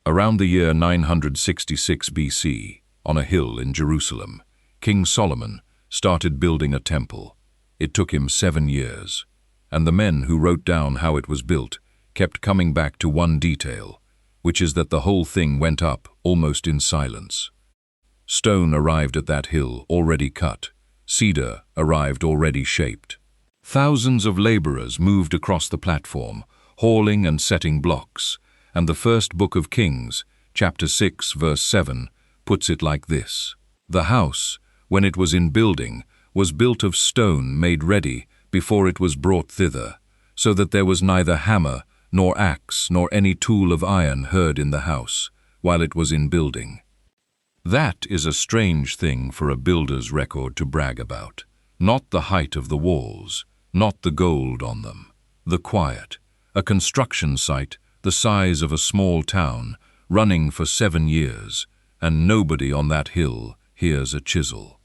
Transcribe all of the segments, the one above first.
Around the year 966 BC, on a hill in Jerusalem, King Solomon started building a temple. It took him 7 years, and the men who wrote down how it was built kept coming back to one detail, which is that the whole thing went up almost in silence. Stone arrived at that hill already cut, cedar arrived already shaped. Thousands of laborers moved across the platform, hauling and setting blocks, and the first book of Kings, chapter 6, verse 7, puts it like this: "The house, when it was in building, was built of stone made ready before it was brought thither, so that there was neither hammer, nor axe, nor any tool of iron heard in the house, while it was in building." That is a strange thing for a builder's record to brag about. Not the height of the walls, not the gold on them, the quiet, a construction site the size of a small town, running for 7 years, and nobody on that hill hears a chisel.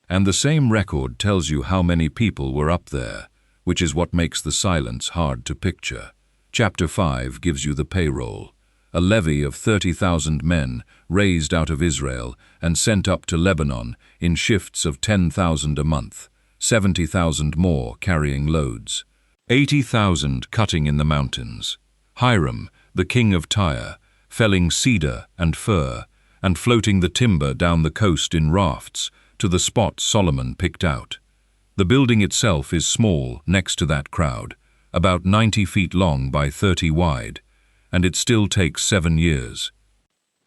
And the same record tells you how many people were up there, which is what makes the silence hard to picture. Chapter 5 gives you the payroll, a levy of 30,000 men raised out of Israel and sent up to Lebanon in shifts of 10,000 a month, 70,000 more carrying loads, 80,000 cutting in the mountains. Hiram, the king of Tyre, felling cedar and fir, and floating the timber down the coast in rafts to the spot Solomon picked out. The building itself is small next to that crowd, about 90 feet long by 30 wide, and it still takes 7 years.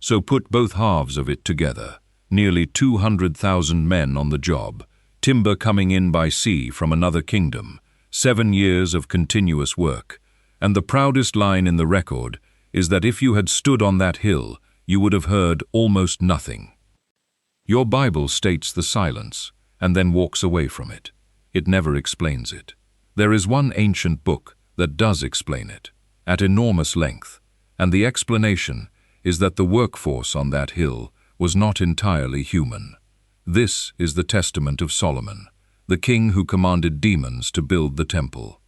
So put both halves of it together, nearly 200,000 men on the job, timber coming in by sea from another kingdom, 7 years of continuous work, and the proudest line in the record is that if you had stood on that hill, you would have heard almost nothing. Your Bible states the silence, and then walks away from it. It never explains it. There is one ancient book that does explain it, at enormous length, and the explanation is that the workforce on that hill was not entirely human. This is the testament of Solomon, the king who commanded demons to build the temple.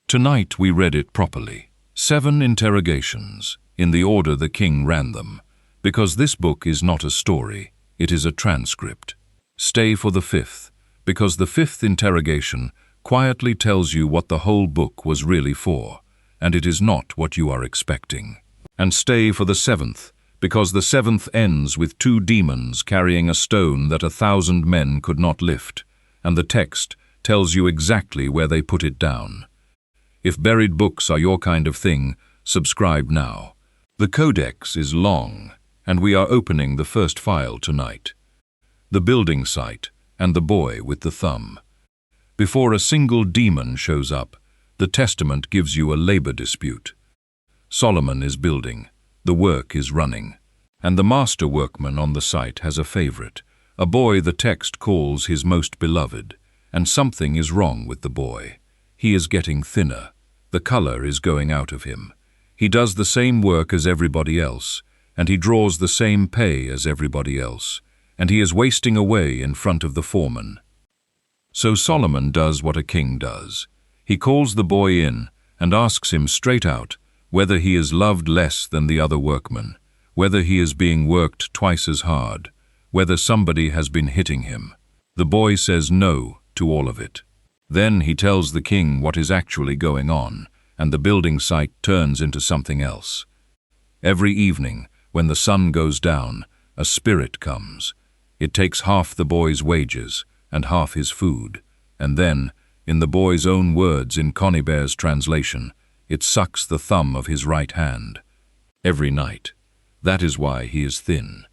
Tonight we read it properly. 7 interrogations, in the order the king ran them, because this book is not a story, it is a transcript. Stay for the 5th, because the 5th interrogation quietly tells you what the whole book was really for, and it is not what you are expecting. And stay for the 7th, because the 7th ends with 2 demons carrying a stone that 1,000 men could not lift, and the text tells you exactly where they put it down. If buried books are your kind of thing, subscribe now. The Codex is long, and we are opening the first file tonight. The building site and the boy with the thumb. Before a single demon shows up, the testament gives you a labor dispute. Solomon is building, the work is running, and the master workman on the site has a favorite, a boy the text calls his most beloved, and something is wrong with the boy. He is getting thinner. The color is going out of him. He does the same work as everybody else, and he draws the same pay as everybody else, and he is wasting away in front of the foreman. So Solomon does what a king does. He calls the boy in and asks him straight out whether he is loved less than the other workmen, whether he is being worked twice as hard, whether somebody has been hitting him. The boy says no to all of it. Then he tells the king what is actually going on, and the building site turns into something else. Every evening, when the sun goes down, a spirit comes. It takes half the boy's wages and half his food, and then, in the boy's own words in Conybear's translation, it sucks the thumb of his right hand. Every night. That is why he is thin.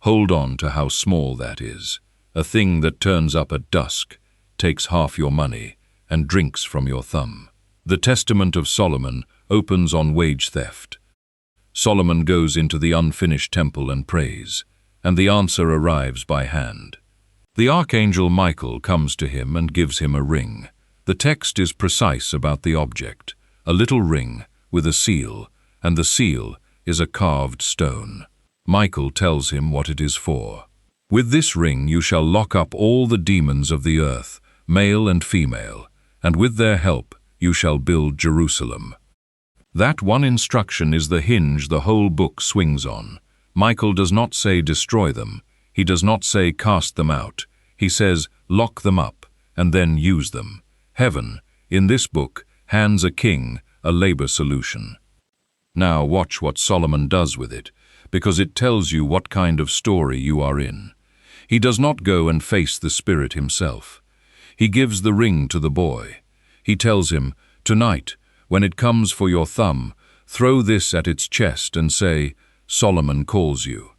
Hold on to how small that is. A thing that turns up at dusk, takes half your money, and drinks from your thumb. The testament of Solomon opens on wage theft. Solomon goes into the unfinished temple and prays, and the answer arrives by hand. The archangel Michael comes to him and gives him a ring. The text is precise about the object, a little ring with a seal, and the seal is a carved stone. Michael tells him what it is for. With this ring you shall lock up all the demons of the earth, male and female, and with their help you shall build Jerusalem. That one instruction is the hinge the whole book swings on. Michael does not say destroy them. He does not say cast them out. He says lock them up and then use them. Heaven, in this book, hands a king a labor solution. Now watch what Solomon does with it, because it tells you what kind of story you are in. He does not go and face the spirit himself. He gives the ring to the boy. He tells him, tonight, when it comes for your thumb, throw this at its chest and say, Solomon calls you.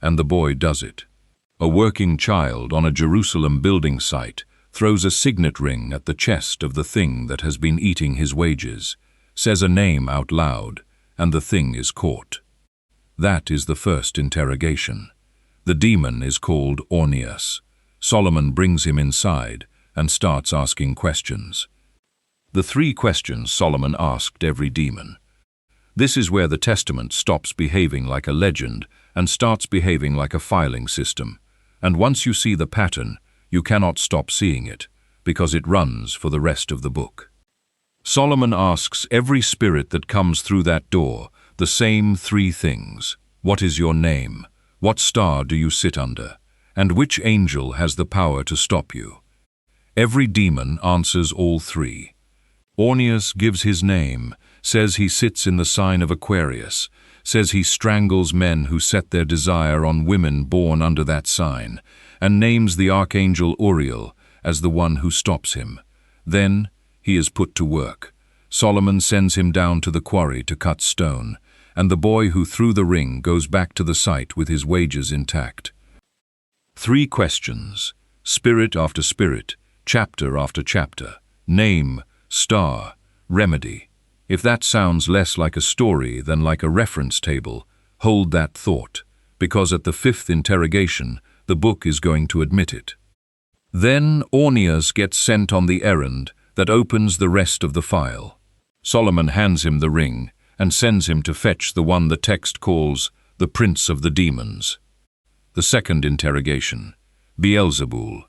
And the boy does it. A working child on a Jerusalem building site throws a signet ring at the chest of the thing that has been eating his wages, says a name out loud, and the thing is caught. That is the first interrogation. The demon is called Ornias. Solomon brings him inside and starts asking questions. The 3 questions Solomon asked every demon. This is where the Testament stops behaving like a legend and starts behaving like a filing system. And once you see the pattern, you cannot stop seeing it, because it runs for the rest of the book. Solomon asks every spirit that comes through that door the same 3 things. What is your name? What star do you sit under? And which angel has the power to stop you? Every demon answers all 3. Ornias gives his name, says he sits in the sign of Aquarius, says he strangles men who set their desire on women born under that sign, and names the archangel Uriel as the one who stops him. Then he is put to work. Solomon sends him down to the quarry to cut stone, and the boy who threw the ring goes back to the site with his wages intact. 3 questions, spirit after spirit, chapter after chapter, name, star, remedy. If that sounds less like a story than like a reference table, hold that thought, because at the 5th interrogation, the book is going to admit it. Then Ornias gets sent on the errand that opens the rest of the file. Solomon hands him the ring and sends him to fetch the one the text calls the Prince of the Demons. The 2nd interrogation, Beelzeboul.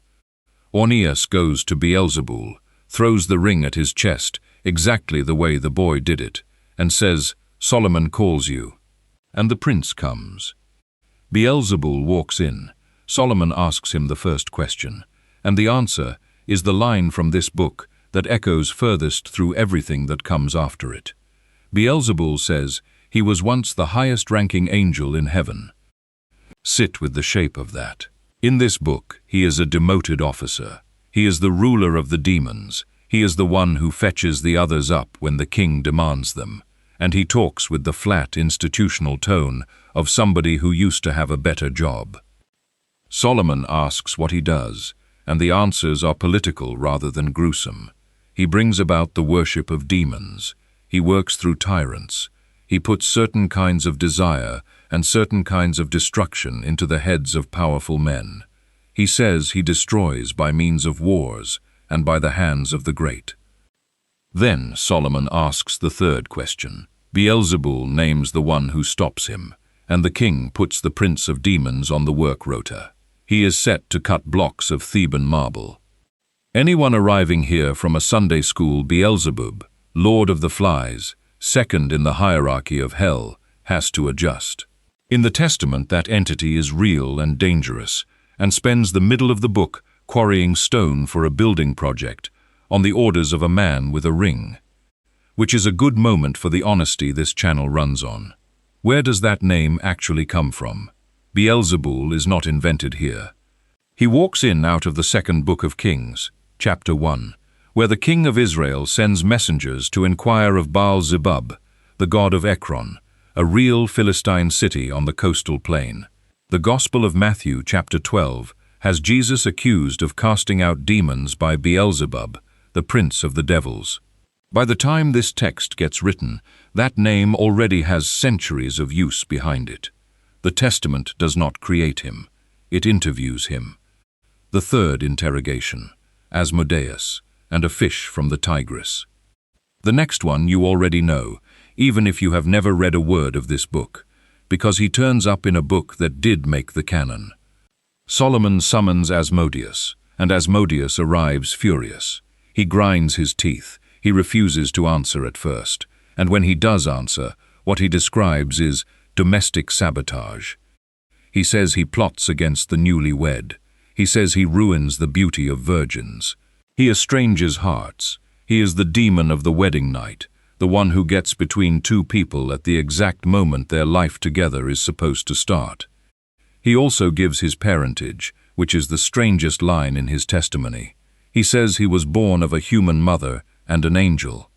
Ornias goes to Beelzeboul, throws the ring at his chest, exactly the way the boy did it, and says, Solomon calls you. And the prince comes. Beelzeboul walks in. Solomon asks him the first question, and the answer is the line from this book that echoes furthest through everything that comes after it. Beelzeboul says he was once the highest-ranking angel in heaven. Sit with the shape of that. In this book, he is a demoted officer. He is the ruler of the demons. He is the one who fetches the others up when the king demands them. And he talks with the flat institutional tone of somebody who used to have a better job. Solomon asks what he does, and the answers are political rather than gruesome. He brings about the worship of demons. He works through tyrants. He puts certain kinds of desire and certain kinds of destruction into the heads of powerful men. He says he destroys by means of wars and by the hands of the great. Then Solomon asks the 3rd question. Beelzeboul names the one who stops him, and the king puts the prince of demons on the work rota. He is set to cut blocks of Theban marble. Anyone arriving here from a Sunday school Beelzebub, lord of the flies, 2nd in the hierarchy of hell, has to adjust. In the Testament, that entity is real and dangerous, and spends the middle of the book quarrying stone for a building project on the orders of a man with a ring, which is a good moment for the honesty this channel runs on. Where does that name actually come from? Beelzeboul is not invented here. He walks in out of the 2nd book of Kings, chapter 1, where the king of Israel sends messengers to inquire of Baal-zebub, the god of Ekron, a real Philistine city on the coastal plain. The Gospel of Matthew, chapter 12, has Jesus accused of casting out demons by Beelzebub, the prince of the devils. By the time this text gets written, that name already has centuries of use behind it. The Testament does not create him. It interviews him. The 3rd interrogation, Asmodeus, and a fish from the Tigris. The next one you already know, even if you have never read a word of this book, because he turns up in a book that did make the canon. Solomon summons Asmodeus, and Asmodeus arrives furious. He grinds his teeth. He refuses to answer at first. And when he does answer, what he describes is domestic sabotage. He says he plots against the newlywed. He says he ruins the beauty of virgins. He estranges hearts. He is the demon of the wedding night, the one who gets between two people at the exact moment their life together is supposed to start. He also gives his parentage, which is the strangest line in his testimony. He says he was born of a human mother and an angel.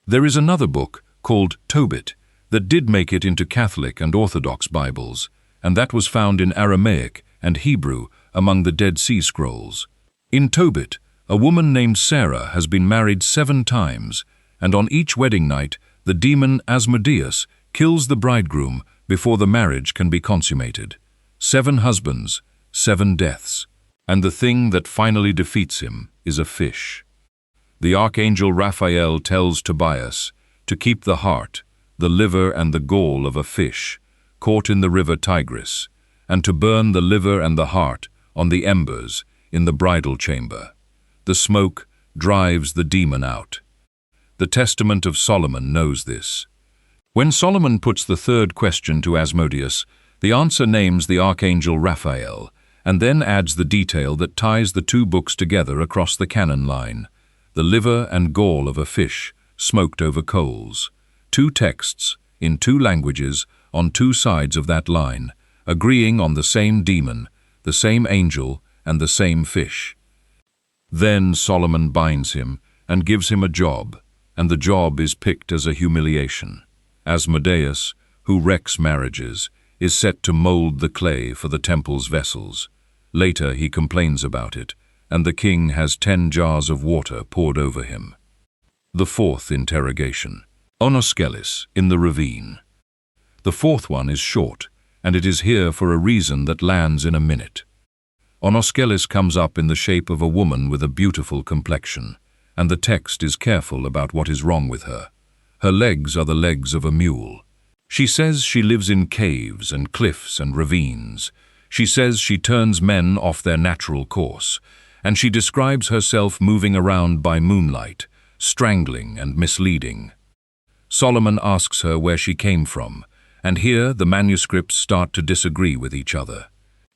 There is another book called Tobit that did make it into Catholic and Orthodox Bibles, and that was found in Aramaic and Hebrew among the Dead Sea Scrolls. In Tobit, a woman named Sarah has been married 7 times, and on each wedding night, the demon Asmodeus kills the bridegroom before the marriage can be consummated. 7 husbands, 7 deaths, and the thing that finally defeats him is a fish. The archangel Raphael tells Tobias to keep the heart, the liver and the gall of a fish, caught in the river Tigris, and to burn the liver and the heart on the embers in the bridal chamber. The smoke drives the demon out. The Testament of Solomon knows this. When Solomon puts the 3rd question to Asmodeus, the answer names the archangel Raphael, and then adds the detail that ties the 2 books together across the canon line: the liver and gall of a fish, smoked over coals. 2 texts, in 2 languages, on 2 sides of that line, agreeing on the same demon, the same angel, and the same fish. Then Solomon binds him and gives him a job, and the job is picked as a humiliation. Asmodeus, who wrecks marriages, is set to mold the clay for the temple's vessels. Later he complains about it, and the king has 10 jars of water poured over him. The 4th interrogation. Onoskelis, in the ravine. The 4th one is short, and it is here for a reason that lands in a minute. Onoskelis comes up in the shape of a woman with a beautiful complexion, and the text is careful about what is wrong with her. Her legs are the legs of a mule. She says she lives in caves and cliffs and ravines. She says she turns men off their natural course, and she describes herself moving around by moonlight, strangling and misleading. Solomon asks her where she came from, and here the manuscripts start to disagree with each other.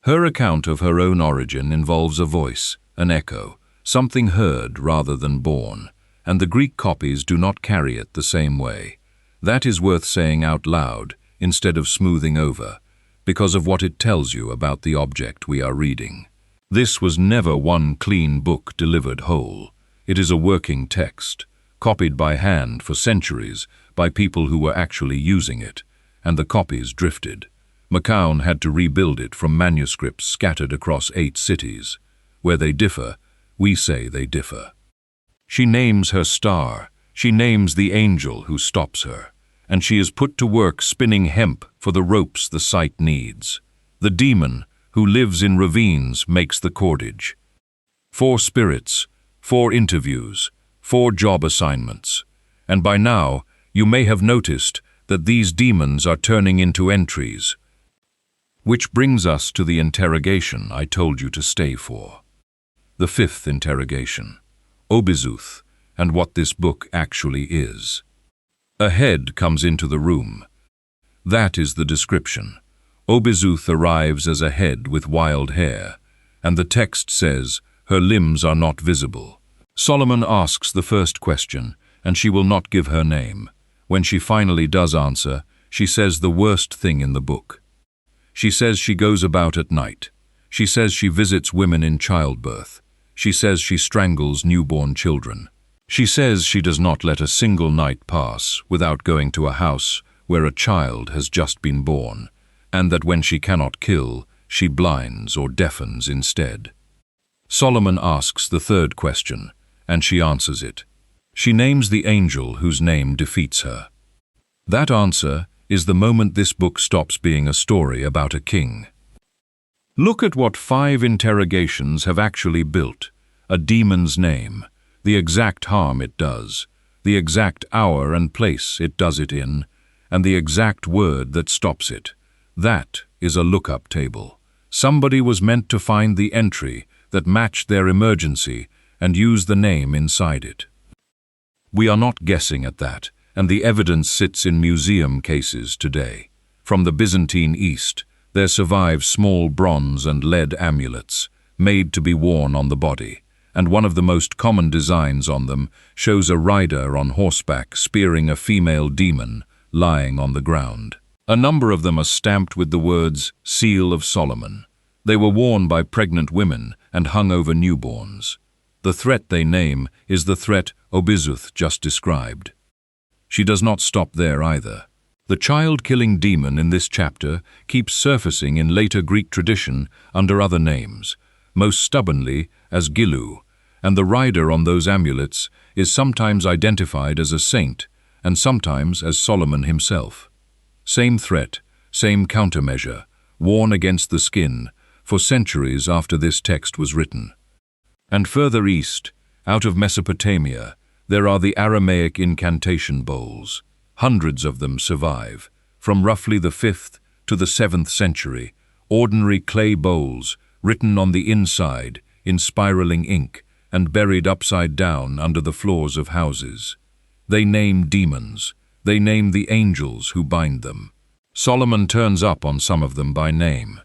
Her account of her own origin involves a voice, an echo, something heard rather than born, and the Greek copies do not carry it the same way. That is worth saying out loud instead of smoothing over, because of what it tells you about the object we are reading. This was never one clean book delivered whole. It is a working text, copied by hand for centuries by people who were actually using it, and the copies drifted. McCown had to rebuild it from manuscripts scattered across 8 cities. Where they differ, we say they differ. She names her star, she names the angel who stops her, and she is put to work spinning hemp for the ropes the site needs. The demon, who lives in ravines, makes the cordage. 4 spirits, 4 interviews, 4 job assignments, and by now you may have noticed that these demons are turning into entries. Which brings us to the interrogation I told you to stay for. The 5th interrogation. Obizuth, and what this book actually is. A head comes into the room. That is the description. Obizuth arrives as a head with wild hair, and the text says her limbs are not visible. Solomon asks the first question, and she will not give her name. When she finally does answer, she says the worst thing in the book. She says she goes about at night. She says she visits women in childbirth. She says she strangles newborn children. She says she does not let a single night pass without going to a house where a child has just been born, and that when she cannot kill, she blinds or deafens instead. Solomon asks the 3rd question, and she answers it. She names the angel whose name defeats her. That answer is the moment this book stops being a story about a king. Look at what 5 interrogations have actually built: a demon's name, the exact harm it does, the exact hour and place it does it in, and the exact word that stops it. That is a lookup table. Somebody was meant to find the entry that matched their emergency and use the name inside it. We are not guessing at that, and the evidence sits in museum cases today. From the Byzantine East, there survive small bronze and lead amulets, made to be worn on the body, and one of the most common designs on them shows a rider on horseback spearing a female demon lying on the ground. A number of them are stamped with the words "Seal of Solomon." They were worn by pregnant women and hung over newborns. The threat they name is the threat Obizuth just described. She does not stop there either. The child-killing demon in this chapter keeps surfacing in later Greek tradition under other names, most stubbornly as Gilu, and the rider on those amulets is sometimes identified as a saint and sometimes as Solomon himself. Same threat, same countermeasure, worn against the skin for centuries after this text was written. And further east, out of Mesopotamia, there are the Aramaic incantation bowls. Hundreds of them survive, from roughly the 5th to the 7th century, ordinary clay bowls written on the inside in spiraling ink and buried upside down under the floors of houses. They name demons. They name the angels who bind them. Solomon turns up on some of them by name.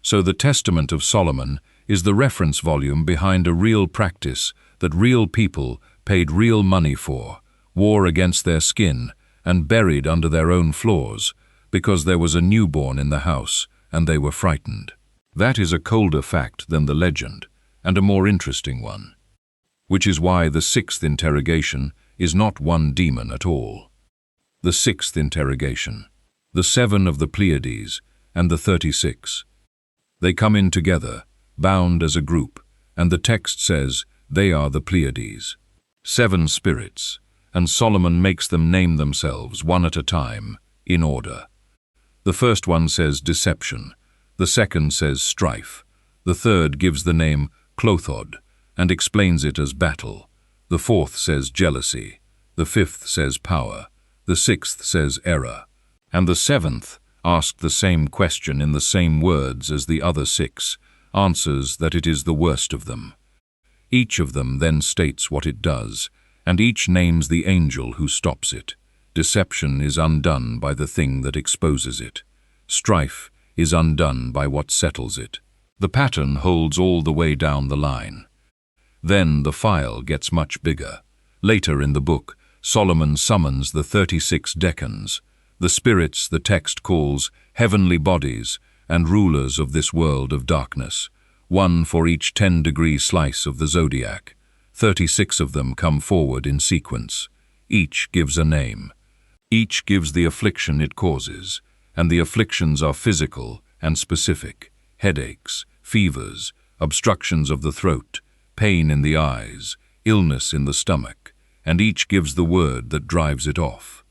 So the Testament of Solomon is the reference volume behind a real practice that real people paid real money for, wore against their skin, and buried under their own floors, because there was a newborn in the house and they were frightened. That is a colder fact than the legend, and a more interesting one. Which is why the 6th interrogation is not one demon at all. The 6th interrogation, the 7 of the Pleiades, and the 36. They come in together, bound as a group, and the text says they are the Pleiades. 7 spirits, and Solomon makes them name themselves one at a time, in order. The first one says deception, the second says strife, the third gives the name Clothod and explains it as battle, the fourth says jealousy, the fifth says power, the sixth says error, and the 7th, asked the same question in the same words as the other 6, answers that it is the worst of them. Each of them then states what it does, and each names the angel who stops it. Deception is undone by the thing that exposes it. Strife is undone by what settles it. The pattern holds all the way down the line. Then the file gets much bigger. Later in the book, Solomon summons the 36 decans, the spirits the text calls heavenly bodies and rulers of this world of darkness, one for each 10-degree slice of the zodiac. 36 of them come forward in sequence. Each gives a name. Each gives the affliction it causes, and the afflictions are physical and specific: headaches, fevers, obstructions of the throat, pain in the eyes, illness in the stomach, and each gives the word that drives it off.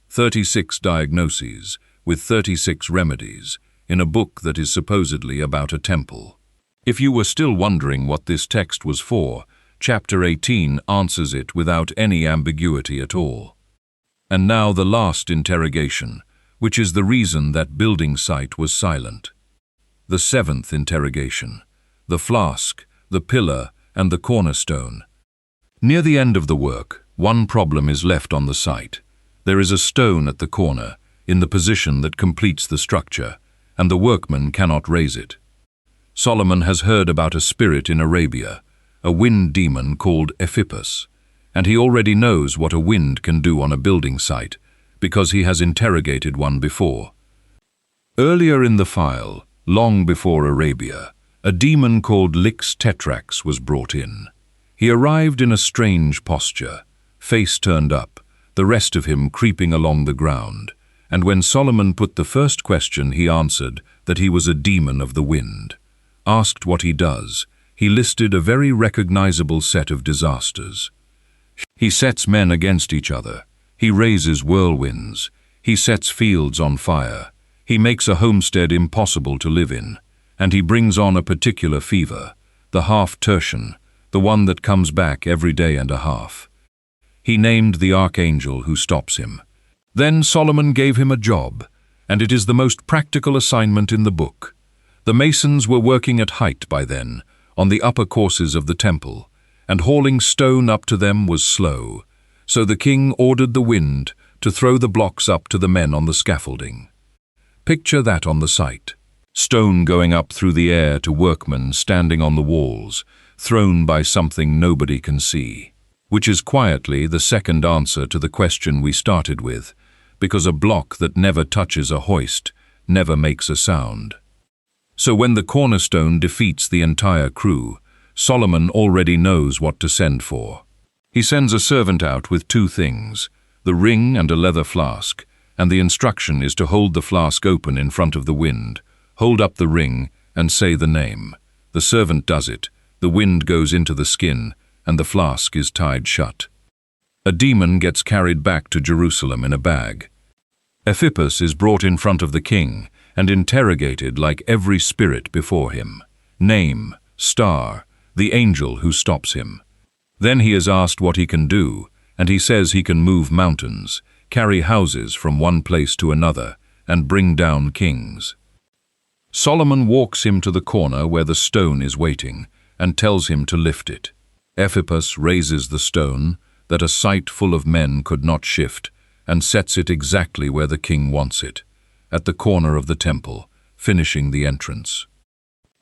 36 diagnoses with 36 remedies in a book that is supposedly about a temple. If you were still wondering what this text was for, Chapter 18 answers it without any ambiguity at all. And now the last interrogation, which is the reason that building site was silent. The 7th interrogation, the flask, the pillar, and the cornerstone. Near the end of the work, one problem is left on the site. There is a stone at the corner, in the position that completes the structure, and the workman cannot raise it. Solomon has heard about a spirit in Arabia, a wind demon called Ephippas, and he already knows what a wind can do on a building site, because he has interrogated one before. Earlier in the file, long before Arabia, a demon called Lix Tetrax was brought in. He arrived in a strange posture, face turned up, the rest of him creeping along the ground, and when Solomon put the first question, he answered that he was a demon of the wind. Asked what he does, he listed a very recognizable set of disasters. He sets men against each other. He raises whirlwinds. He sets fields on fire. He makes a homestead impossible to live in. And he brings on a particular fever, the half-tertian, the one that comes back every day and a half. He named the archangel who stops him. Then Solomon gave him a job, and it is the most practical assignment in the book. The masons were working at height by then, on the upper courses of the temple, and hauling stone up to them was slow. So the king ordered the wind to throw the blocks up to the men on the scaffolding. Picture that on the site. Stone going up through the air to workmen standing on the walls, thrown by something nobody can see. Which is quietly the second answer to the question we started with, because a block that never touches a hoist never makes a sound. So when the cornerstone defeats the entire crew, Solomon already knows what to send for. He sends a servant out with two things, the ring and a leather flask, and the instruction is to hold the flask open in front of the wind, hold up the ring, and say the name. The servant does it, the wind goes into the skin, and the flask is tied shut. A demon gets carried back to Jerusalem in a bag. Ephippas is brought in front of the king and interrogated like every spirit before him. Name, star, the angel who stops him. Then he is asked what he can do, and he says he can move mountains, carry houses from one place to another, and bring down kings. Solomon walks him to the corner where the stone is waiting and tells him to lift it. Ephippas raises the stone that a sight full of men could not shift and sets it exactly where the king wants it, at the corner of the temple, finishing the entrance.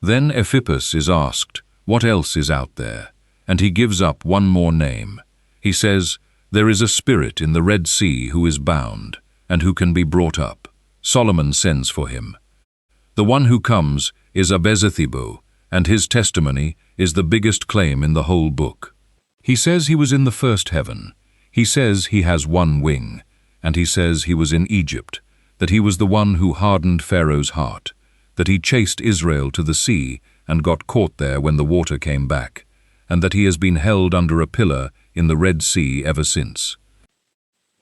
Then Ephippas is asked, what else is out there? And he gives up one more name. He says, there is a spirit in the Red Sea who is bound and who can be brought up. Solomon sends for him. The one who comes is Obizuth, and his testimony is the biggest claim in the whole book. He says he was in the first heaven. He says he has one wing, and he says he was in Egypt, that he was the one who hardened Pharaoh's heart, that he chased Israel to the sea and got caught there when the water came back, and that he has been held under a pillar in the Red Sea ever since.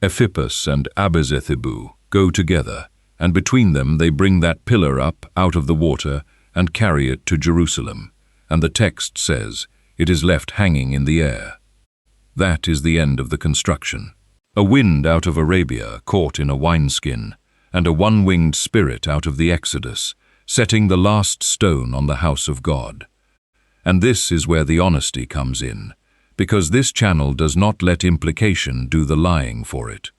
Ephippas and Obizuth go together, and between them they bring that pillar up out of the water and carry it to Jerusalem, and the text says, it is left hanging in the air. That is the end of the construction. A wind out of Arabia caught in a wineskin, and a one-winged spirit out of the Exodus, setting the last stone on the house of God. And this is where the honesty comes in, because this channel does not let implication do the lying for it.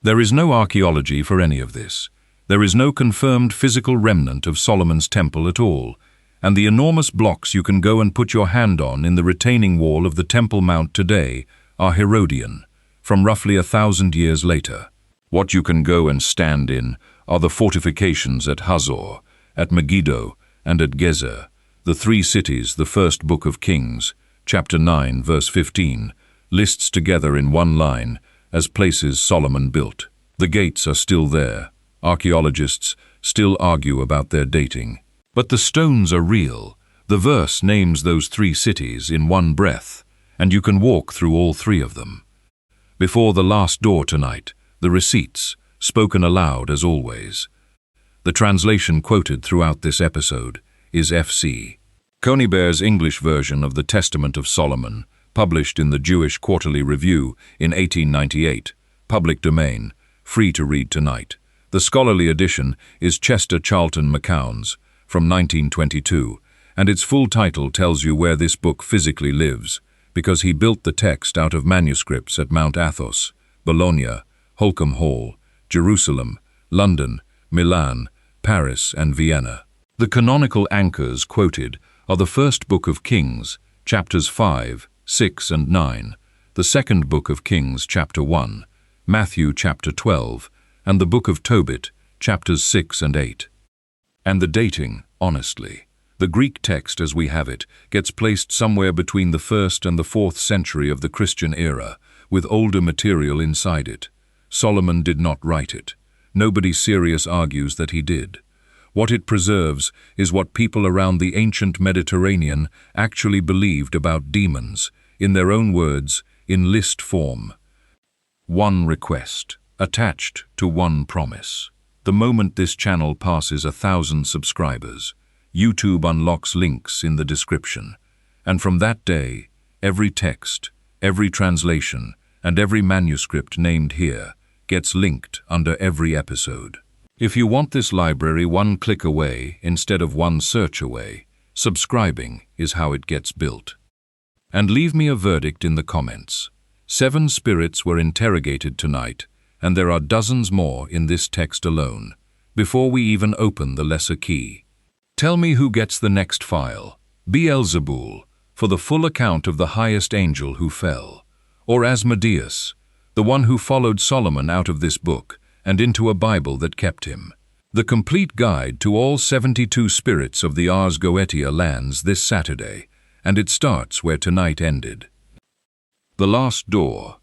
There is no archaeology for any of this. There is no confirmed physical remnant of Solomon's temple at all, and the enormous blocks you can go and put your hand on in the retaining wall of the Temple Mount today are Herodian, from roughly 1,000 years later. What you can go and stand in are the fortifications at Hazor, at Megiddo, and at Gezer, the three cities the first book of Kings, chapter 9, verse 15, lists together in one line as places Solomon built. The gates are still there. Archaeologists still argue about their dating. But the stones are real. The verse names those three cities in one breath, and you can walk through all three of them. Before the last door tonight, the receipts, spoken aloud as always. The translation quoted throughout this episode is F.C. Conybeare's English version of the Testament of Solomon, published in the Jewish Quarterly Review in 1898, public domain, free to read tonight. The scholarly edition is Chester Charlton McCown's, from 1922, and its full title tells you where this book physically lives, because he built the text out of manuscripts at Mount Athos, Bologna, Holcombe Hall, Jerusalem, London, Milan, Paris, and Vienna. The canonical anchors quoted are the first book of Kings, chapters 5, 6, and 9, the second book of Kings, chapter 1, Matthew, chapter 12, and the book of Tobit, chapters 6 and 8. And the dating, honestly. The Greek text as we have it gets placed somewhere between the 1st and the 4th century of the Christian era, with older material inside it. Solomon did not write it. Nobody serious argues that he did. What it preserves is what people around the ancient Mediterranean actually believed about demons, in their own words, in list form. One request, attached to one promise. The moment this channel passes 1,000 subscribers, YouTube unlocks links in the description, and from that day, every text, every translation, and every manuscript named here gets linked under every episode. If you want this library one click away instead of one search away, subscribing is how it gets built. And leave me a verdict in the comments. 7 spirits were interrogated tonight, and there are dozens more in this text alone, before we even open the lesser key. Tell me who gets the next file, Beelzeboul, for the full account of the highest angel who fell, or Asmodeus, the one who followed Solomon out of this book and into a Bible that kept him. The complete guide to all 72 spirits of the Ars Goetia lands this Saturday, and it starts where tonight ended. The Last Door.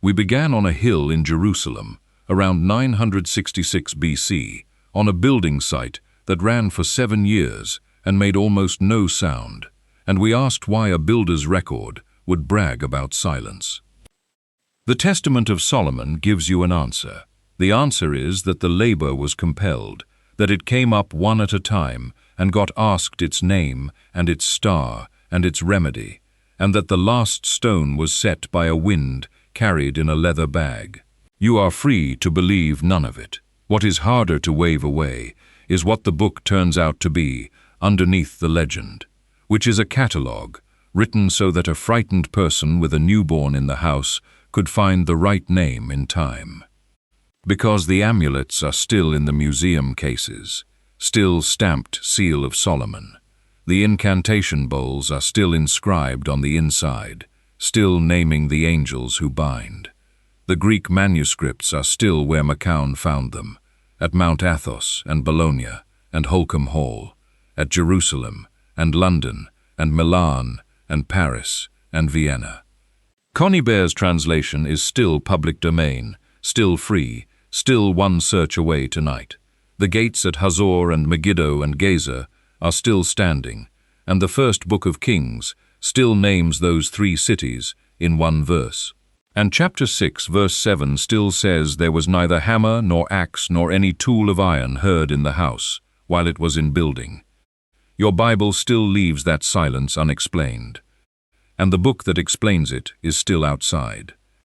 We began on a hill in Jerusalem, around 966 BC, on a building site that ran for 7 years and made almost no sound, and we asked why a builder's record would brag about silence. The Testament of Solomon gives you an answer. The answer is that the labor was compelled, that it came up one at a time and got asked its name and its star and its remedy, and that the last stone was set by a wind carried in a leather bag. You are free to believe none of it. What is harder to wave away is what the book turns out to be underneath the legend, which is a catalogue written so that a frightened person with a newborn in the house could find the right name in time. Because the amulets are still in the museum cases, still stamped seal of Solomon. The incantation bowls are still inscribed on the inside, still naming the angels who bind. The Greek manuscripts are still where Macoun found them, at Mount Athos and Bologna and Holcombe Hall, at Jerusalem and London and Milan and Paris and Vienna. Conybeare's translation is still public domain, still free, still one search away tonight. The gates at Hazor and Megiddo and Gezer are still standing, and the first book of Kings still names those 3 cities in one verse. And chapter 6, verse 7 still says there was neither hammer nor axe nor any tool of iron heard in the house while it was in building. Your Bible still leaves that silence unexplained, and the book that explains it is still outside.